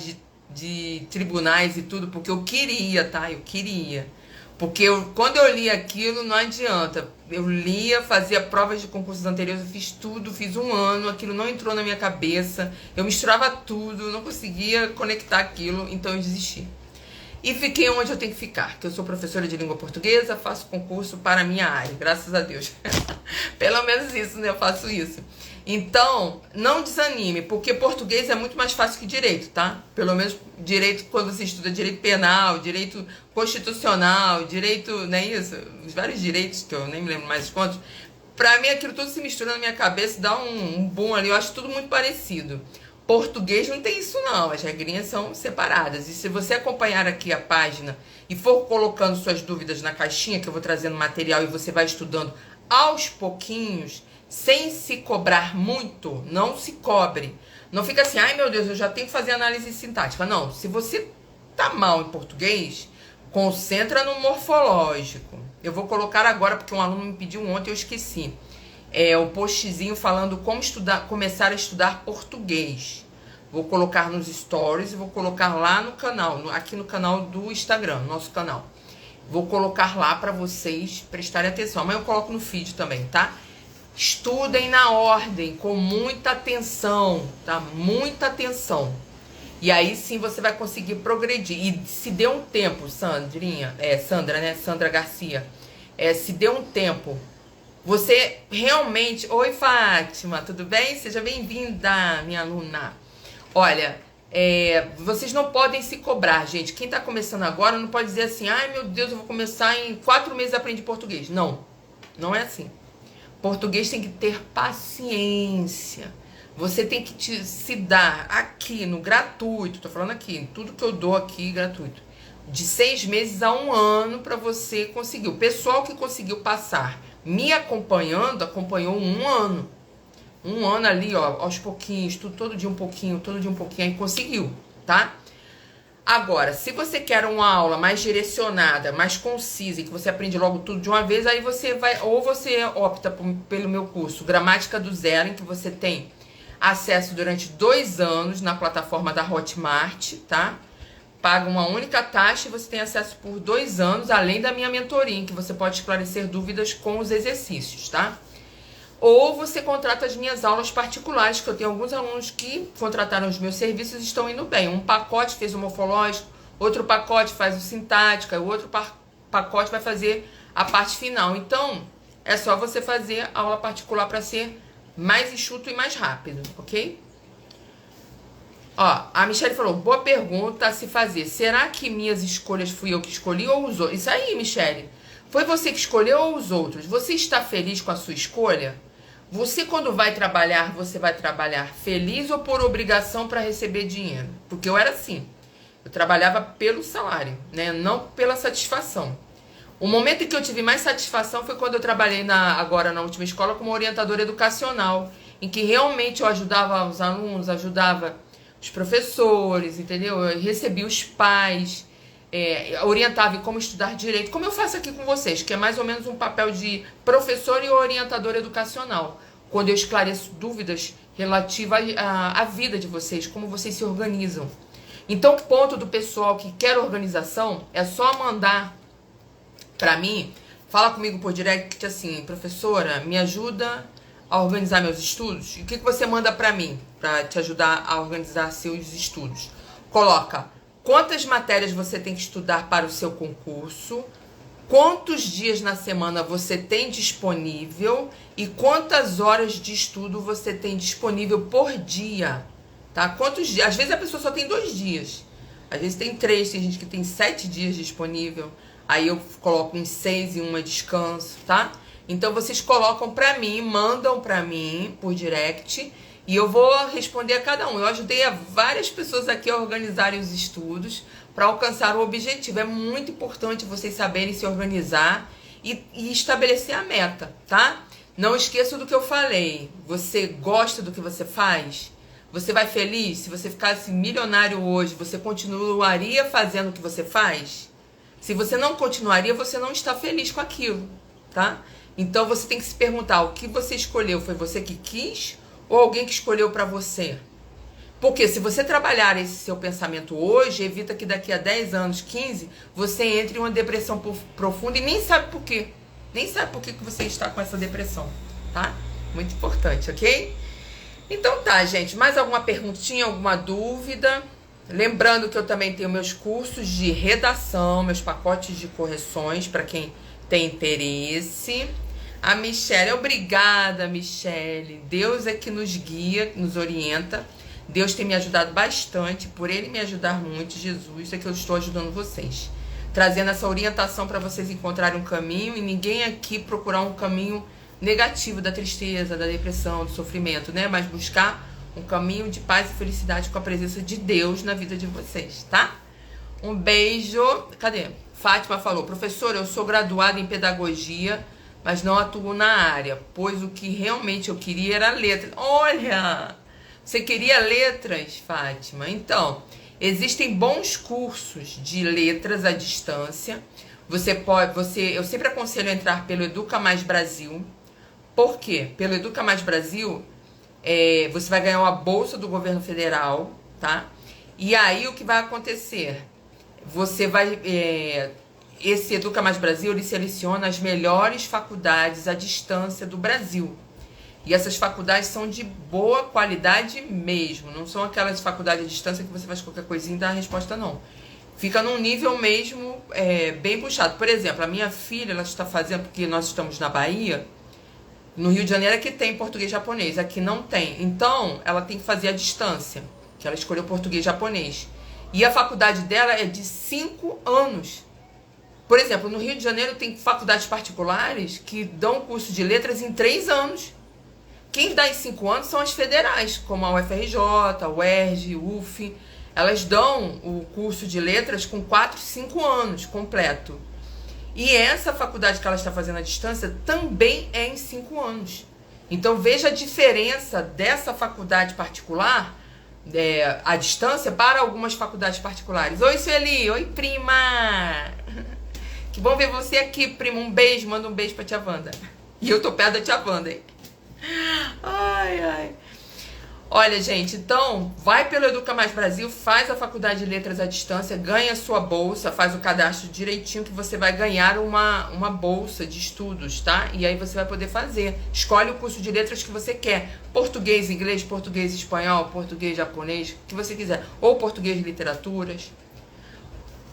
de tribunais e tudo, porque eu queria, tá? Eu queria. Porque quando eu li aquilo, não adianta. Eu lia, fazia provas de concursos anteriores, eu fiz tudo, fiz um ano, aquilo não entrou na minha cabeça, eu misturava tudo, não conseguia conectar aquilo, então eu desisti. E fiquei onde eu tenho que ficar, que eu sou professora de língua portuguesa, faço concurso para a minha área, graças a Deus. Pelo menos isso, né? Eu faço isso. Então, não desanime, porque português é muito mais fácil que direito, tá? Pelo menos direito, quando você estuda direito penal, direito constitucional, direito, não é isso? Os vários direitos, que eu nem me lembro mais quantos. Pra mim, aquilo tudo se mistura na minha cabeça, dá um boom ali, eu acho tudo muito parecido. Português não tem isso não, as regrinhas são separadas. E se você acompanhar aqui a página e for colocando suas dúvidas na caixinha, que eu vou trazendo material e você vai estudando aos pouquinhos, sem se cobrar muito, não se cobre. Não fica assim, ai meu Deus, eu já tenho que fazer análise sintática. Não, se você tá mal em português, concentra no morfológico. Eu vou colocar agora, porque um aluno me pediu ontem, eu esqueci. O postzinho falando como começar a estudar português. Vou colocar nos stories e vou colocar lá no canal, aqui no canal do Instagram, nosso canal. Vou colocar lá para vocês prestarem atenção. Mas eu coloco no feed também, tá? Estudem na ordem, com muita atenção, tá? Muita atenção. E aí sim você vai conseguir progredir. E se dê um tempo, Sandra, né? Sandra Garcia. Se dê um tempo, você realmente... Oi, Fátima, tudo bem? Seja bem-vinda, minha aluna. Olha, vocês não podem se cobrar, gente. Quem tá começando agora não pode dizer assim, ai meu Deus, eu vou começar em 4 meses a aprender português. Não, não é assim. Português tem que ter paciência. Você tem que se dar aqui no gratuito. Tô falando aqui, tudo que eu dou aqui gratuito. De 6 meses a 1 ano para você conseguir. O pessoal que conseguiu passar me acompanhando, acompanhou 1 ano. 1 ano ali, ó, aos pouquinhos, todo dia um pouquinho, aí conseguiu, tá? Agora, se você quer uma aula mais direcionada, mais concisa e que você aprende logo tudo de uma vez, aí você vai, ou você opta pelo meu curso Gramática do Zero, em que você tem acesso durante 2 anos na plataforma da Hotmart, tá? Paga uma única taxa e você tem acesso por 2 anos, além da minha mentoria, em que você pode esclarecer dúvidas com os exercícios, tá? Ou você contrata as minhas aulas particulares, que eu tenho alguns alunos que contrataram os meus serviços e estão indo bem. Um pacote fez o morfológico, outro pacote faz o sintática, o outro pacote vai fazer a parte final. Então, é só você fazer a aula particular para ser mais enxuto e mais rápido, ok? Ó, a Michelle falou, boa pergunta a se fazer. Será que minhas escolhas fui eu que escolhi ou os outros? Isso aí, Michelle. Foi você que escolheu ou os outros? Você está feliz com a sua escolha? Você, quando vai trabalhar, você vai trabalhar feliz ou por obrigação para receber dinheiro? Porque eu era assim. Eu trabalhava pelo salário, né? Não pela satisfação. O momento em que eu tive mais satisfação foi quando eu trabalhei agora na última escola como orientadora educacional, em que realmente eu ajudava os alunos, ajudava os professores, entendeu? Eu recebia os pais, orientava em como estudar direito, como eu faço aqui com vocês, que é mais ou menos um papel de professor e orientador educacional, quando eu esclareço dúvidas relativas à vida de vocês, como vocês se organizam. Então, o ponto do pessoal que quer organização é só mandar para mim, fala comigo por direct assim, professora, me ajuda a organizar meus estudos. E o que você manda para mim para te ajudar a organizar seus estudos? Coloca quantas matérias você tem que estudar para o seu concurso, quantos dias na semana você tem disponível e quantas horas de estudo você tem disponível por dia, tá? Quantos dias? Às vezes a pessoa só tem 2 dias, às vezes tem 3, tem gente que tem 7 dias disponível, aí eu coloco em 6 e uma descanso, tá? Então vocês colocam pra mim, mandam pra mim por direct e eu vou responder a cada um. Eu ajudei a várias pessoas aqui a organizarem os estudos para alcançar o objetivo. É muito importante vocês saberem se organizar e estabelecer a meta, tá? Não esqueça do que eu falei. Você gosta do que você faz? Você vai feliz? Se você ficasse milionário hoje, você continuaria fazendo o que você faz? Se você não continuaria, você não está feliz com aquilo, tá? Então você tem que se perguntar, o que você escolheu, foi você que quis ou alguém que escolheu para você? Porque se você trabalhar esse seu pensamento hoje, evita que daqui a 10 anos, 15, você entre em uma depressão profunda e nem sabe por quê. Nem sabe por que você está com essa depressão, tá? Muito importante, ok? Então tá, gente. Mais alguma perguntinha, alguma dúvida? Lembrando que eu também tenho meus cursos de redação, meus pacotes de correções para quem tem interesse. A Michelle, obrigada, Michelle. Deus é que nos guia, nos orienta. Deus tem me ajudado bastante, por Ele me ajudar muito, Jesus, é que eu estou ajudando vocês. Trazendo essa orientação para vocês encontrarem um caminho e ninguém aqui procurar um caminho negativo da tristeza, da depressão, do sofrimento, né? Mas buscar um caminho de paz e felicidade com a presença de Deus na vida de vocês, tá? Um beijo. Cadê? Fátima falou, professora, eu sou graduada em pedagogia, mas não atuo na área, pois o que realmente eu queria era letras. Olha, você queria letras, Fátima? Então, existem bons cursos de letras à distância. Eu sempre aconselho a entrar pelo Educa Mais Brasil. Por quê? Pelo Educa Mais Brasil, você vai ganhar uma bolsa do governo federal, tá? E aí o que vai acontecer? Você vai... esse Educa Mais Brasil, ele seleciona as melhores faculdades à distância do Brasil. E essas faculdades são de boa qualidade mesmo. Não são aquelas faculdades à distância que você faz qualquer coisinha e dá a resposta, não. Fica num nível mesmo bem puxado. Por exemplo, a minha filha, ela está fazendo, porque nós estamos na Bahia, no Rio de Janeiro é que tem português e japonês, aqui não tem. Então, ela tem que fazer a distância, que ela escolheu português e japonês. E a faculdade dela é de 5 anos. Por exemplo, no Rio de Janeiro tem faculdades particulares que dão curso de letras em 3 anos. Quem dá em 5 anos são as federais, como a UFRJ, a UERJ, UF. Elas dão o curso de letras com 4, 5 anos completo. E essa faculdade que ela está fazendo à distância também é em 5 anos. Então veja a diferença dessa faculdade particular à distância para algumas faculdades particulares. Oi, Sueli! Oi, prima! Que bom ver você aqui, prima. Um beijo, manda um beijo pra tia Wanda. E eu tô perto da tia Wanda, hein? Ai, ai. Olha, gente, então, vai pelo Educa Mais Brasil, faz a faculdade de letras à distância, ganha a sua bolsa, faz o cadastro direitinho que você vai ganhar uma bolsa de estudos, tá? E aí você vai poder fazer. Escolhe o curso de letras que você quer. Português, inglês, português, espanhol, português, japonês, o que você quiser. Ou português de literaturas.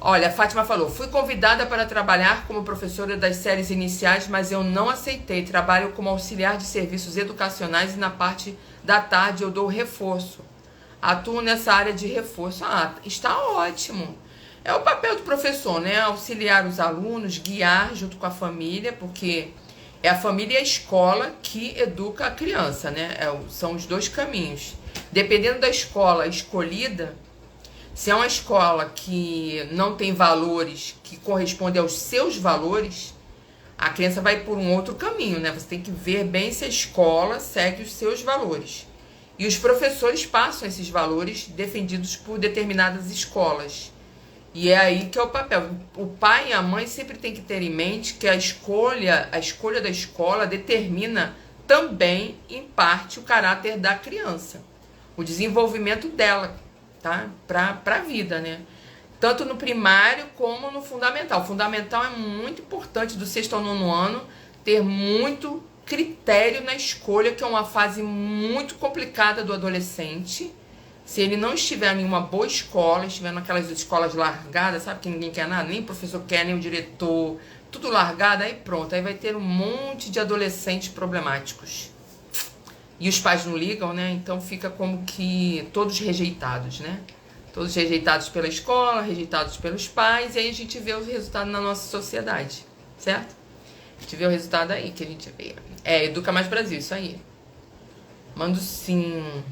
Olha, a Fátima falou, fui convidada para trabalhar como professora das séries iniciais, mas eu não aceitei. Trabalho como auxiliar de serviços educacionais e na parte da tarde eu dou reforço. Atuo nessa área de reforço. Ah, está ótimo. É o papel do professor, né? Auxiliar os alunos, guiar junto com a família, porque É a família e a escola que educa a criança, né? São os dois caminhos. Dependendo da escola escolhida, se é uma escola que não tem valores que correspondem aos seus valores, a criança vai por um outro caminho, né? Você tem que ver bem se a escola segue os seus valores. E os professores passam esses valores defendidos por determinadas escolas. E é aí que é o papel. O pai e a mãe sempre tem que ter em mente que a escolha da escola determina também, em parte, o caráter da criança. O desenvolvimento dela, tá? Para a vida, né? Tanto no primário como no fundamental. O fundamental é muito importante, do 6º ao 9º ano, ter muito critério na escolha, que é uma fase muito complicada do adolescente. Se ele não estiver em uma boa escola, estiver naquelas escolas largadas, sabe, que ninguém quer nada, nem o professor quer, nem o diretor, tudo largado, aí pronto, aí vai ter um monte de adolescentes problemáticos. E os pais não ligam, né? Então fica como que todos rejeitados, né? Todos rejeitados pela escola, rejeitados pelos pais, e aí a gente vê o resultado na nossa sociedade, certo? A gente vê o resultado aí que a gente vê. Educa Mais Brasil, isso aí. Mando sim.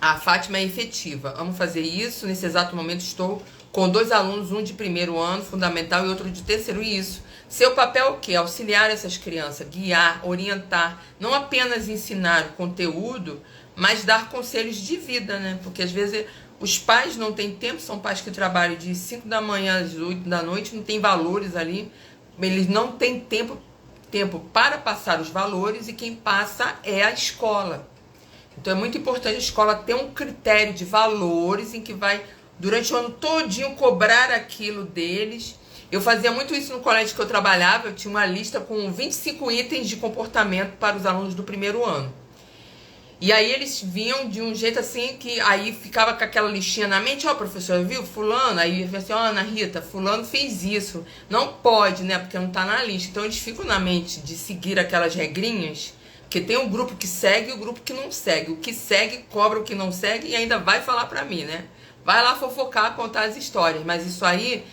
A Fátima é efetiva. Amo fazer isso. Nesse exato momento estou com 2 alunos, um de 1º ano, fundamental, e outro de 3º. E isso. Seu papel é o quê? Auxiliar essas crianças, guiar, orientar. Não apenas ensinar o conteúdo, mas dar conselhos de vida, né? Porque às vezes os pais não têm tempo, são pais que trabalham de 5 da manhã às 8 da noite, não tem valores ali. Eles não têm tempo para passar os valores, e quem passa é a escola. Então é muito importante a escola ter um critério de valores em que vai, durante o ano todinho, cobrar aquilo deles. Eu fazia muito isso no colégio que eu trabalhava. Eu tinha uma lista com 25 itens de comportamento para os alunos do 1º ano. E aí eles vinham de um jeito assim, que aí ficava com aquela listinha na mente. Ó, professor, viu? Fulano. Aí eu falei assim, ó, Ana Rita, fulano fez isso. Não pode, né? Porque não tá na lista. Então eles ficam na mente de seguir aquelas regrinhas. Porque tem um grupo que segue e o grupo que não segue. O que segue cobra o que não segue e ainda vai falar pra mim, né? Vai lá fofocar, contar as histórias. Mas isso aí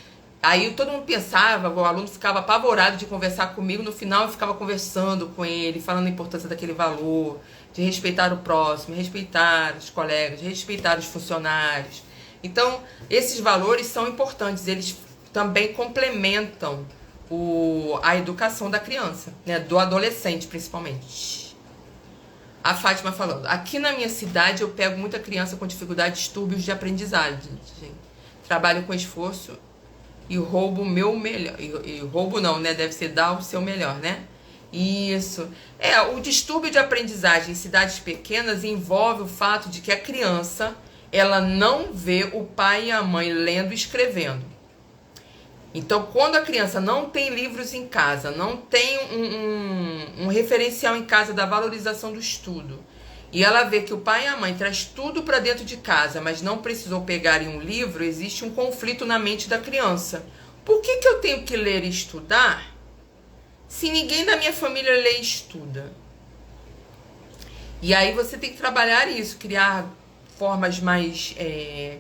todo mundo pensava, o aluno ficava apavorado de conversar comigo. No final eu ficava conversando com ele, falando a importância daquele valor, de respeitar o próximo, respeitar os colegas, respeitar os funcionários. Então, esses valores são importantes. Eles também complementam a educação da criança, né? Do adolescente, principalmente. A Fátima falando, aqui na minha cidade eu pego muita criança com dificuldade, distúrbios de aprendizagem. Trabalho com esforço e roubo o meu melhor. E roubo não, né? Deve ser dar o seu melhor, né? Isso. O distúrbio de aprendizagem em cidades pequenas envolve o fato de que a criança, ela não vê o pai e a mãe lendo e escrevendo. Então, quando a criança não tem livros em casa, não tem um referencial em casa da valorização do estudo, e ela vê que o pai e a mãe traz tudo para dentro de casa, mas não precisou pegar em um livro, existe um conflito na mente da criança. Por que eu tenho que ler e estudar se ninguém da minha família lê e estuda? E aí você tem que trabalhar isso, criar formas mais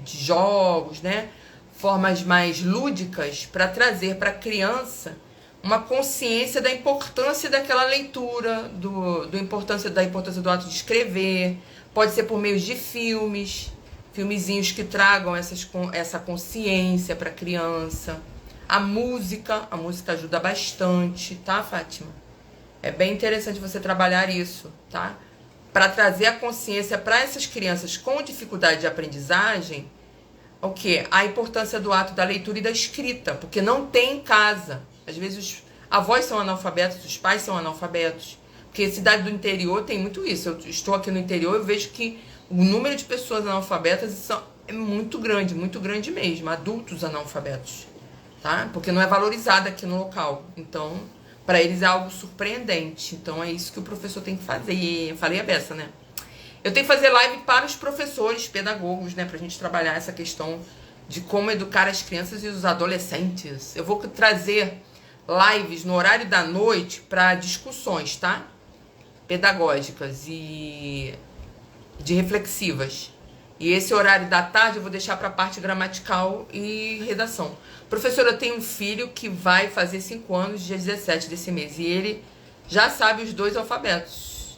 de jogos, né? Formas mais lúdicas para trazer para a criança uma consciência da importância daquela leitura, da importância do ato de escrever. Pode ser por meio de filmezinhos que tragam essa consciência para a criança. A música ajuda bastante, tá, Fátima? É bem interessante você trabalhar isso, tá? Para trazer a consciência para essas crianças com dificuldade de aprendizagem. O quê? A importância do ato da leitura e da escrita, porque não tem em casa. Às vezes os avós são analfabetos, os pais são analfabetos. Porque cidade do interior tem muito isso. Eu estou aqui no interior e vejo que o número de pessoas analfabetas é muito grande mesmo. Adultos analfabetos, tá? Porque não é valorizado aqui no local. Então, para eles é algo surpreendente. Então, é isso que o professor tem que fazer. Falei a beça, né? Eu tenho que fazer live para os professores, pedagogos, né? Pra gente trabalhar essa questão de como educar as crianças e os adolescentes. Eu vou trazer lives no horário da noite para discussões, tá? Pedagógicas e de reflexivas. E esse horário da tarde eu vou deixar para a parte gramatical e redação. Professora, eu tenho um filho que vai fazer 5 anos, dia 17 desse mês. E ele já sabe os 2 alfabetos.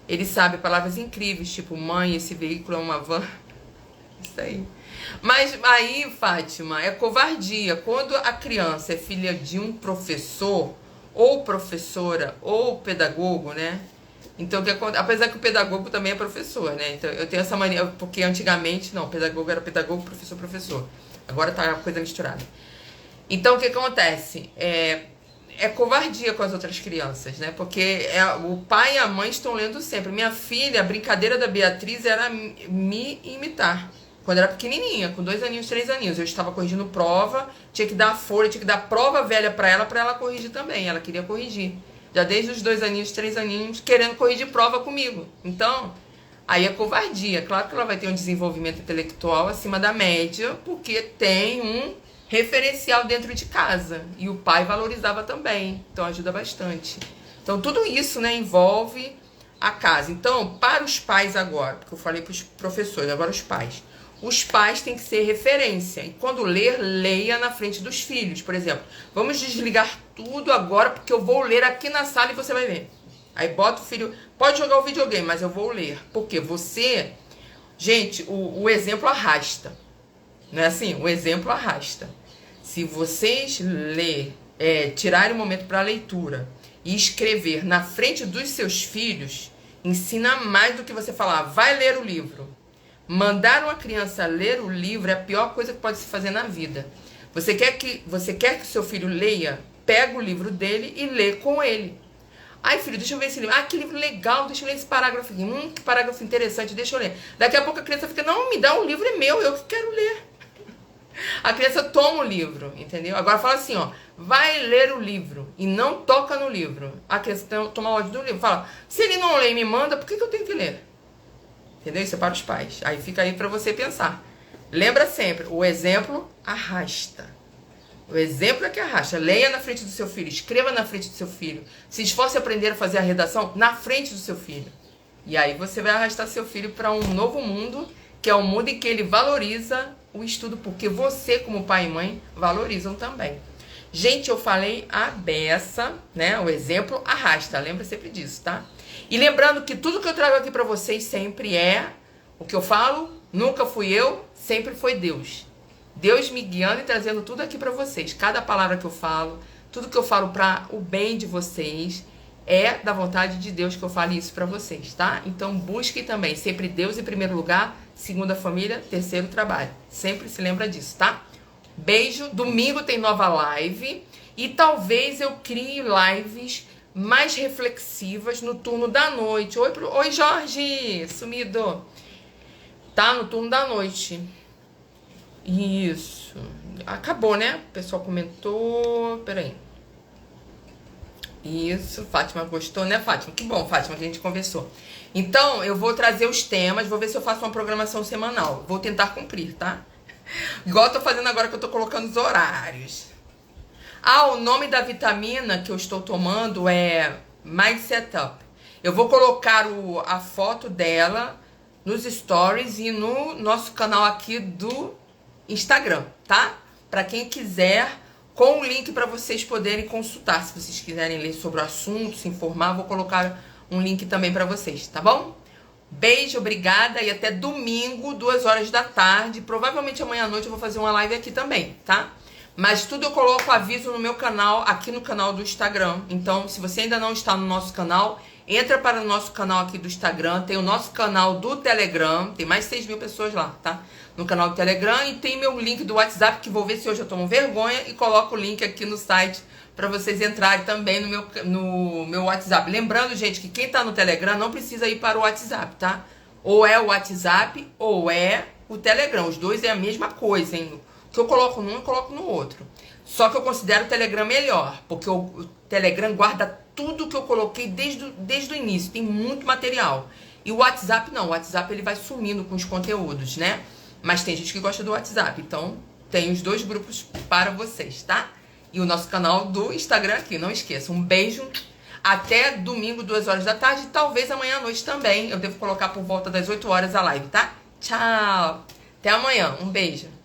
Ele sabe palavras incríveis, tipo mãe, esse veículo é uma van. Isso aí. Mas aí, Fátima, é covardia. Quando a criança é filha de um professor, ou professora, ou pedagogo, né? Então, apesar que o pedagogo também é professor, né? Então, eu tenho essa mania, porque antigamente, não, pedagogo era pedagogo, professor, professor. Agora tá a coisa misturada. Então, o que acontece? É covardia com as outras crianças, né? Porque o pai e a mãe estão lendo sempre. Minha filha, a brincadeira da Beatriz era me imitar. Quando era pequenininha, com 2 aninhos, 3 aninhos. Eu estava corrigindo prova, tinha que dar folha, tinha que dar prova velha para ela corrigir também. Ela queria corrigir. Já desde os 2 aninhos, 3 aninhos, querendo corrigir prova comigo. Então, aí é covardia. Claro que ela vai ter um desenvolvimento intelectual acima da média, porque tem um referencial dentro de casa. E o pai valorizava também. Então, ajuda bastante. Então, tudo isso, né, envolve a casa. Então, para os pais agora, porque eu falei para os professores, agora os pais. Os pais têm que ser referência. E quando ler, leia na frente dos filhos. Por exemplo, vamos desligar tudo agora, porque eu vou ler aqui na sala e você vai ver. Aí bota o filho, pode jogar o videogame, mas eu vou ler. Porque você... Gente, o exemplo arrasta. Não é assim? O exemplo arrasta. Se vocês tirarem um momento para leitura e escrever na frente dos seus filhos, ensina mais do que você falar, vai ler o livro. Mandar uma criança ler o livro é a pior coisa que pode se fazer na vida. Você quer que o seu filho leia? Pega o livro dele e lê com ele. Ai, filho, deixa eu ver esse livro. Ah, que livro legal, deixa eu ler esse parágrafo aqui. Que parágrafo interessante, deixa eu ler. Daqui a pouco a criança fica, não, me dá um livro, é meu, eu que quero ler. A criança toma o livro, entendeu? Agora fala assim, ó, vai ler o livro e não toca no livro. A criança toma ódio do livro. Fala, se ele não lê e me manda, por que eu tenho que ler? Entendeu? Isso é para os pais. Aí fica aí para você pensar. Lembra sempre, o exemplo arrasta. O exemplo é que arrasta. Leia na frente do seu filho, escreva na frente do seu filho. Se esforce a aprender a fazer a redação na frente do seu filho. E aí você vai arrastar seu filho para um novo mundo, que é um mundo em que ele valoriza o estudo, porque você, como pai e mãe, valorizam também. Gente, eu falei a beça, né? O exemplo arrasta. Lembra sempre disso, tá? E lembrando que tudo que eu trago aqui pra vocês sempre é o que eu falo, nunca fui eu, sempre foi Deus. Deus me guiando e trazendo tudo aqui pra vocês. Cada palavra que eu falo, tudo que eu falo para o bem de vocês, é da vontade de Deus que eu fale isso pra vocês, tá? Então busque também sempre Deus em primeiro lugar, segundo a família, terceiro trabalho. Sempre se lembra disso, tá? Beijo. Domingo tem nova live e talvez eu crie lives mais reflexivas no turno da noite. Oi, Jorge, sumido. Tá no turno da noite. Isso. Acabou, né? O pessoal comentou. Peraí. Isso. Fátima gostou, né, Fátima? Que bom, Fátima, que a gente conversou. Então, eu vou trazer os temas. Vou ver se eu faço uma programação semanal. Vou tentar cumprir, tá? Igual eu tô fazendo agora que eu tô colocando os horários. Ah, o nome da vitamina que eu estou tomando é Mindset Up. Eu vou colocar a foto dela nos stories e no nosso canal aqui do Instagram, tá? Para quem quiser, com o link para vocês poderem consultar. Se vocês quiserem ler sobre o assunto, se informar, vou colocar um link também para vocês, tá bom? Beijo, obrigada e até domingo, 2 horas da tarde. Provavelmente amanhã à noite eu vou fazer uma live aqui também, tá? Mas tudo eu coloco aviso no meu canal, aqui no canal do Instagram. Então, se você ainda não está no nosso canal, entra para o nosso canal aqui do Instagram. Tem o nosso canal do Telegram, tem mais de 6 mil pessoas lá, tá? No canal do Telegram. E tem meu link do WhatsApp, que vou ver se hoje eu tomo vergonha. E coloco o link aqui no site para vocês entrarem também no meu WhatsApp. Lembrando, gente, que quem está no Telegram não precisa ir para o WhatsApp, tá? Ou é o WhatsApp ou é o Telegram. Os dois é a mesma coisa, hein? O que eu coloco num, eu coloco no outro. Só que eu considero o Telegram melhor, porque o Telegram guarda tudo que eu coloquei desde o início. Tem muito material. E o WhatsApp não. O WhatsApp ele vai sumindo com os conteúdos, né? Mas tem gente que gosta do WhatsApp. Então, tem os 2 grupos para vocês, tá? E o nosso canal do Instagram aqui. Não esqueça. Um beijo. Até domingo, 2 horas da tarde. Talvez amanhã à noite também. Eu devo colocar por volta das 8 horas a live, tá? Tchau. Até amanhã. Um beijo.